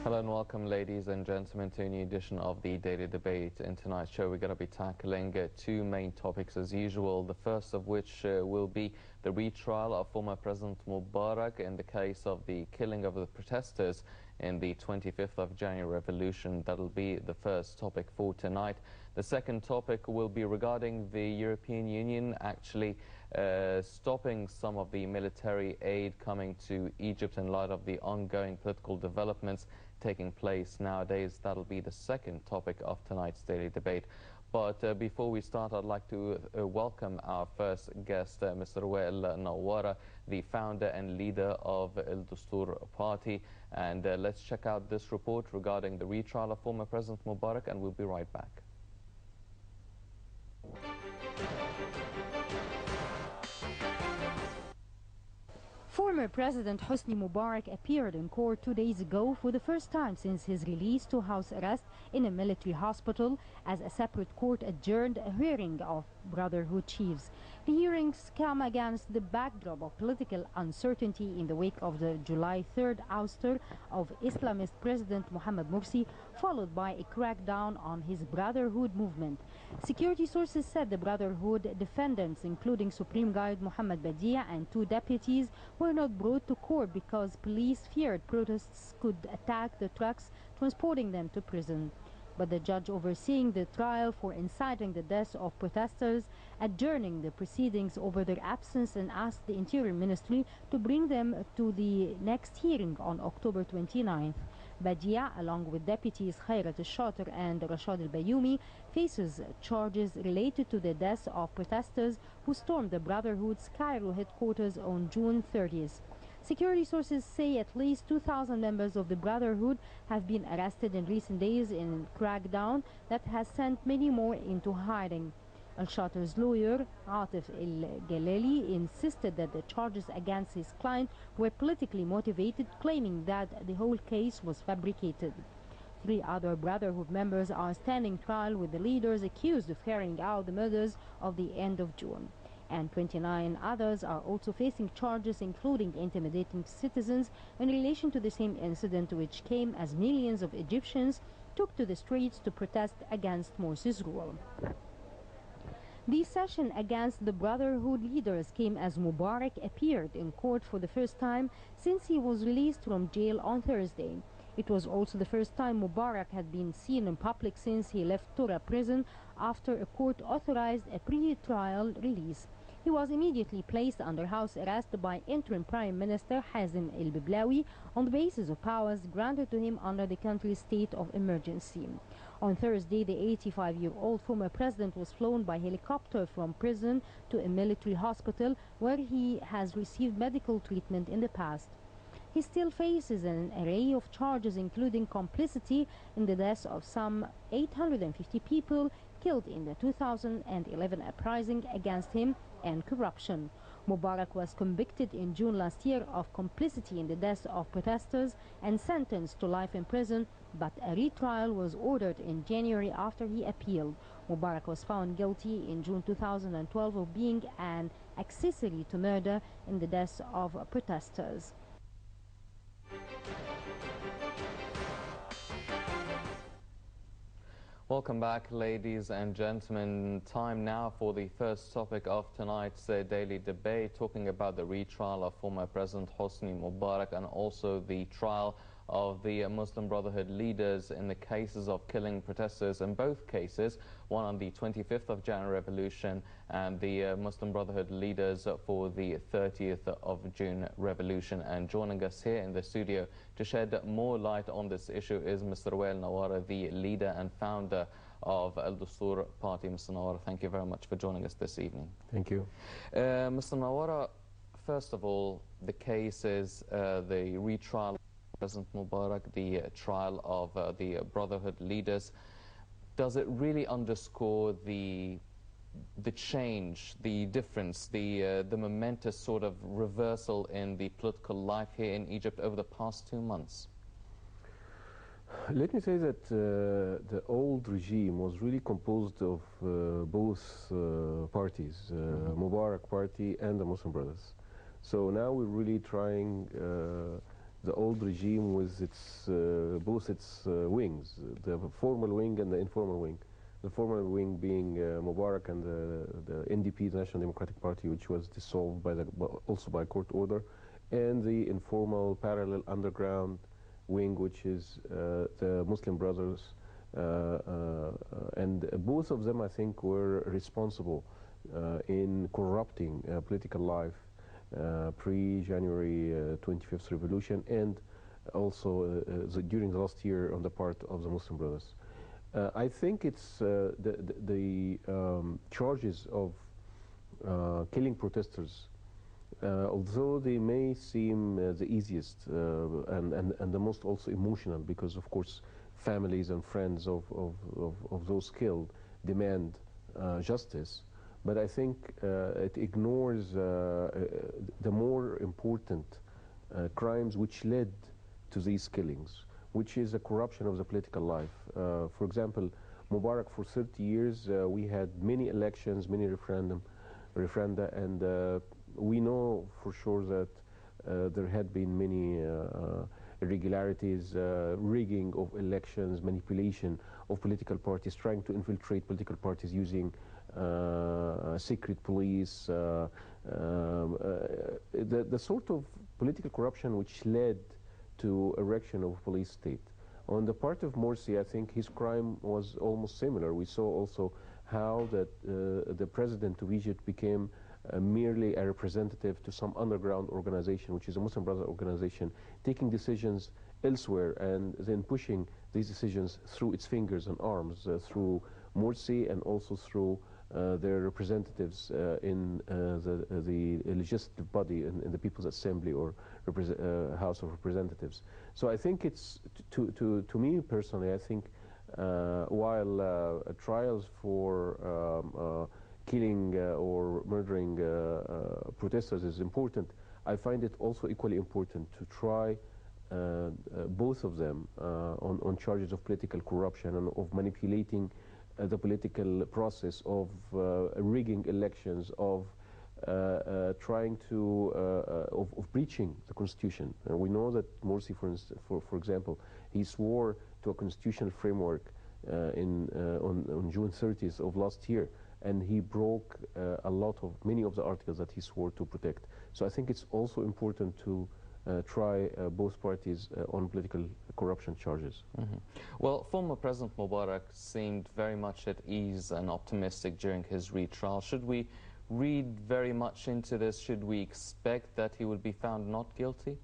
Hello and welcome, ladies and gentlemen, to a new edition of the Daily Debate. In tonight's show, we're going to be tackling two main topics as usual, the first of which will be the retrial of former President Mubarak in the case of the killing of the protesters in the 25th of January revolution. That'll be the first topic for tonight. The second topic will be regarding the European Union actually stopping some of the military aid coming to Egypt in light of the ongoing political developments taking place nowadays. That'll be the second topic of tonight's daily debate. But before we start, I'd like to welcome our first guest, Mr. Wael Nawwara, the founder and leader of Al Dastur Party. And let's check out this report regarding the retrial of former President Mubarak, and we'll be right back. Former President Hosni Mubarak appeared in court 2 days ago for the first time since his release to house arrest in a military hospital as a separate court adjourned a hearing of Brotherhood chiefs. The hearings come against the backdrop of political uncertainty in the wake of the July 3rd ouster of Islamist President Mohamed Morsi, followed by a crackdown on his Brotherhood movement. Security sources said the Brotherhood defendants, including Supreme Guide Mohamed Magdy and 2 deputies, were not brought to court because police feared protests could attack the trucks transporting them to prison. But the judge overseeing the trial for inciting the deaths of protesters adjourning the proceedings over their absence and asked the Interior Ministry to bring them to the next hearing on October 29th. Badia, along with deputies Khairat al-Shater and Rashad al-Bayoumi, faces charges related to the deaths of protesters who stormed the Brotherhood's Cairo headquarters on June 30th. Security sources say at least 2,000 members of the Brotherhood have been arrested in recent days in a crackdown that has sent many more into hiding. Al-Shater's lawyer, Atif El-Galali, insisted that the charges against his client were politically motivated, claiming that the whole case was fabricated. 3 other Brotherhood members are standing trial with the leaders accused of carrying out the murders of the end of June. And 29 others are also facing charges, including intimidating citizens in relation to the same incident, which came as millions of Egyptians took to the streets to protest against Morsi's rule. The session against the Brotherhood leaders came as Mubarak appeared in court for the first time since he was released from jail on Thursday. It was also the first time Mubarak had been seen in public since he left Tura prison after a court authorized a pre-trial release. He was immediately placed under house arrest by interim Prime Minister Hazem El-Biblawi on the basis of powers granted to him under the country's state of emergency. On Thursday, the 85-year-old former president was flown by helicopter from prison to a military hospital where he has received medical treatment in the past. He still faces an array of charges, including complicity in the deaths of some 850 people killed in the 2011 uprising against him and corruption. Mubarak was convicted in June last year of complicity in the deaths of protesters and sentenced to life in prison, but a retrial was ordered in January after he appealed. Mubarak was found guilty in June 2012 of being an accessory to murder in the deaths of protesters. Welcome back, ladies and gentlemen. Time now for the first topic of tonight's daily debate, talking about the retrial of former President Hosni Mubarak and also the trial of the Muslim Brotherhood leaders in the cases of killing protesters in both cases, one on the 25th of January revolution and the Muslim Brotherhood leaders for the 30th of June revolution. And joining us here in the studio to shed more light on this issue is Mr. Wael Nawwara, the leader and founder of Al Dastur Party. Mr. Nawwara, thank you very much for joining us this evening. Thank you. Mr. Nawwara, first of all, the case is the retrial of President Mubarak, the trial of the Brotherhood leaders. Does it really underscore the change, the difference, the momentous sort of reversal in the political life here in Egypt over the past 2 months? Let me say that the old regime was really composed of both parties, Mubarak party and the Muslim Brothers. So now we're really trying the old regime with its both its wings, the formal wing and the informal wing. The formal wing being Mubarak and the NDP, the National Democratic Party, which was dissolved by also by court order, and the informal parallel underground wing, which is the Muslim Brothers, and both of them, I think, were responsible in corrupting political life pre-January 25th revolution, and also during the last year on the part of the Muslim Brothers. I think it's the charges of killing protesters, although they may seem the easiest and the most also emotional, because of course families and friends of those killed demand justice, but I think it ignores the more important crimes which led to these killings, which is a corruption of the political life. For example, Mubarak, for 30 years, we had many elections, many referenda, and we know for sure that there had been many irregularities, rigging of elections, manipulation of political parties, trying to infiltrate political parties using secret police, the sort of political corruption which led to erection of a police state. On the part of Morsi, I think his crime was almost similar. We saw also how that the president of Egypt became merely a representative to some underground organization, which is a Muslim Brotherhood organization, taking decisions elsewhere and then pushing these decisions through its fingers and arms, through Morsi and also through their representatives in the legislative body in the People's Assembly or House of Representatives. So I think it's, to me personally, I think while trials for killing or murdering protesters is important, I find it also equally important to try both of them on charges of political corruption and of manipulating the political process, of rigging elections, of trying to of breaching the constitution. And we know that Morsi, for example, he swore to a constitutional framework on June 30th of last year, and he broke many of the articles that he swore to protect. So I think it's also important to try both parties on political corruption charges. Mm-hmm. Well, former President Mubarak seemed very much at ease and optimistic during his retrial. Should we read very much into this? Should we expect that he would be found not guilty?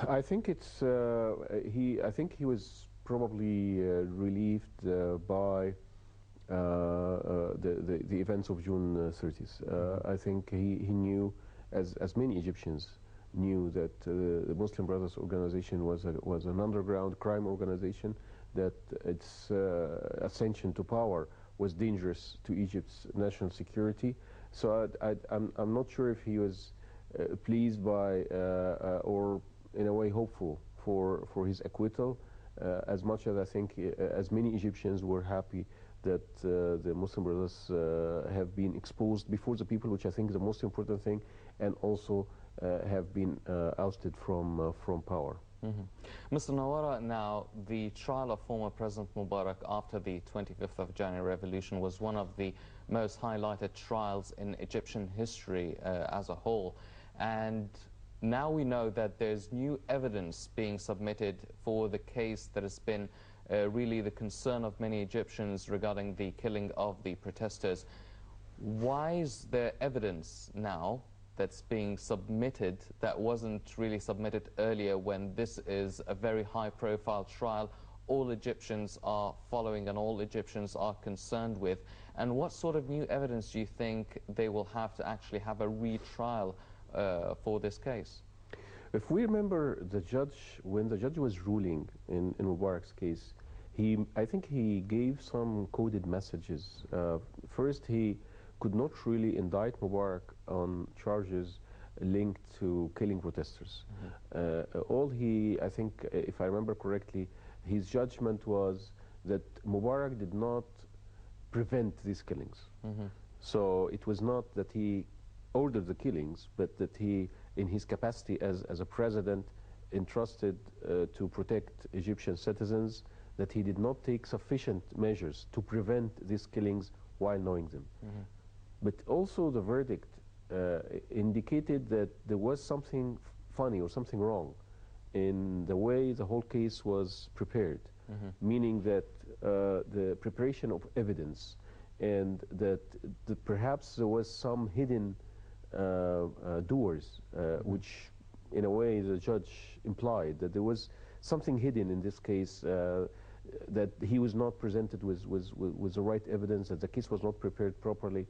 I think it's I think he was probably relieved by the events of June 30th. I think he knew, as many Egyptians knew, that the Muslim Brothers organization was an underground crime organization, that its ascension to power was dangerous to Egypt's national security. So I'm not sure if he was pleased by or in a way hopeful for his acquittal, as much as I think as many Egyptians were happy that the Muslim Brothers have been exposed before the people, which I think is the most important thing, and also have been ousted from power. Mm-hmm. Mr. Nawwara, now the trial of former President Mubarak after the 25th of January revolution was one of the most highlighted trials in Egyptian history as a whole, and now we know that there's new evidence being submitted for the case that has been really the concern of many Egyptians regarding the killing of the protesters. Why is there evidence now that's being submitted that wasn't really submitted earlier, when this is a very high-profile trial all Egyptians are following and all Egyptians are concerned with? And what sort of new evidence do you think they will have to actually have a retrial for this case? If we remember the judge, when the judge was ruling in Mubarak's case, I think he gave some coded messages. First, he could not really indict Mubarak on charges linked to killing protesters. Mm-hmm. I think, if I remember correctly, his judgment was that Mubarak did not prevent these killings. Mm-hmm. So it was not that he ordered the killings, but that he in his capacity as a president entrusted to protect Egyptian citizens, that he did not take sufficient measures to prevent these killings while knowing them. But also the verdict indicated that there was something funny or something wrong in the way the whole case was prepared, meaning that the preparation of evidence, and that perhaps there was some hidden doers, which in a way the judge implied that there was something hidden in this case, that he was not presented with the right evidence, that the case was not prepared properly.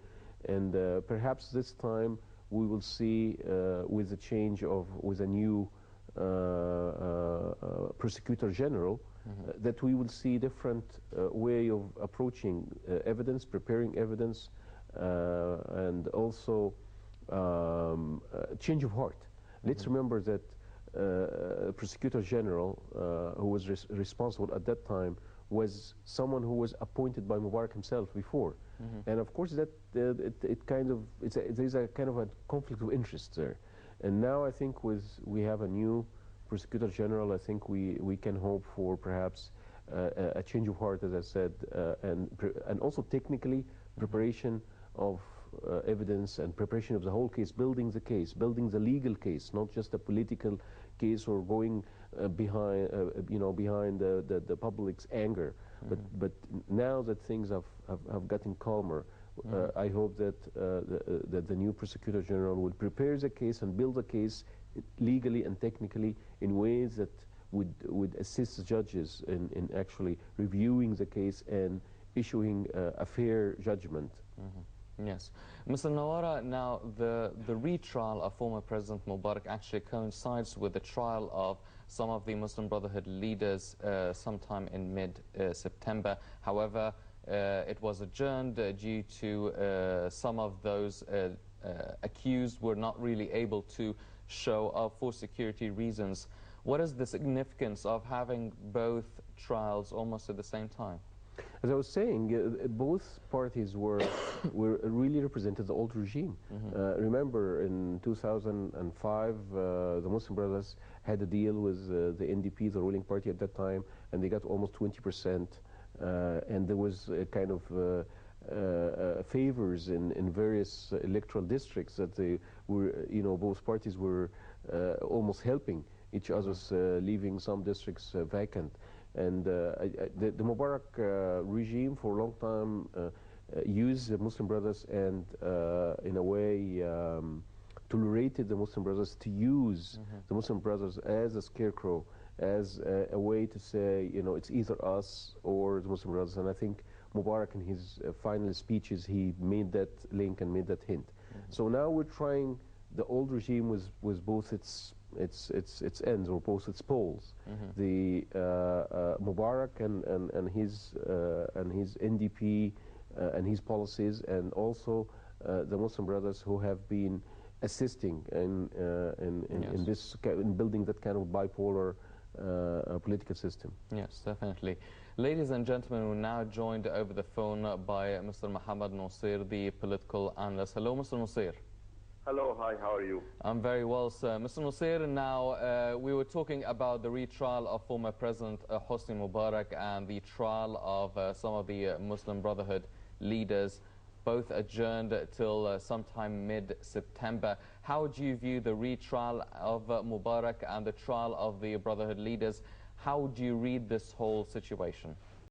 And perhaps this time we will see with the change of, with a new prosecutor general, that we will see different way of approaching evidence, preparing evidence, and also change of heart. Let's remember that Prosecutor General, who was responsible at that time, was someone who was appointed by Mubarak himself before, and of course that there's a kind of a conflict of interest there. And now I think we have a new Prosecutor General, I think we can hope for perhaps a change of heart, as I said, and also technically preparation of evidence and preparation of the whole case, building the case, building the legal case, not just a political case or going behind the public's anger. But now that things have gotten calmer, I hope that that the new Prosecutor General will prepare the case and build the case legally and technically in ways that would assist the judges in actually reviewing the case and issuing a fair judgment. Yes. Mr. Nawwara, now the retrial of former President Mubarak actually coincides with the trial of some of the Muslim Brotherhood leaders sometime in mid-September. However, it was adjourned due to some of those accused were not really able to show up for security reasons. What is the significance of having both trials almost at the same time? As I was saying, both parties were really represented the old regime. Remember, in 2005, the Muslim Brothers had a deal with the NDP, the ruling party at that time, and they got almost 20%. And there was a kind of favors in various electoral districts that they were, both parties were almost helping each other's, leaving some districts vacant. And the Mubarak regime for a long time used the Muslim Brothers and in a way tolerated the Muslim Brothers to use the Muslim Brothers as a scarecrow, as a way to say, it's either us or the Muslim Brothers. And I think Mubarak in his final speeches, he made that link and made that hint. So now we're trying the old regime with both its ends, or both its poles. The Mubarak and his NDP and his policies, and also the Muslim Brothers who have been assisting in building that kind of bipolar political system. Yes, definitely. Ladies and gentlemen, we're now joined over the phone by Mr. Mohammed Nasir, the political analyst. Hello, Mr. Nasir. Hello, hi, how are you? I'm very well, sir. Mr. Nasir, now we were talking about the retrial of former President Hosni Mubarak and the trial of some of the Muslim Brotherhood leaders, both adjourned till sometime mid-September. How do you view the retrial of Mubarak and the trial of the Brotherhood leaders? How do you read this whole situation?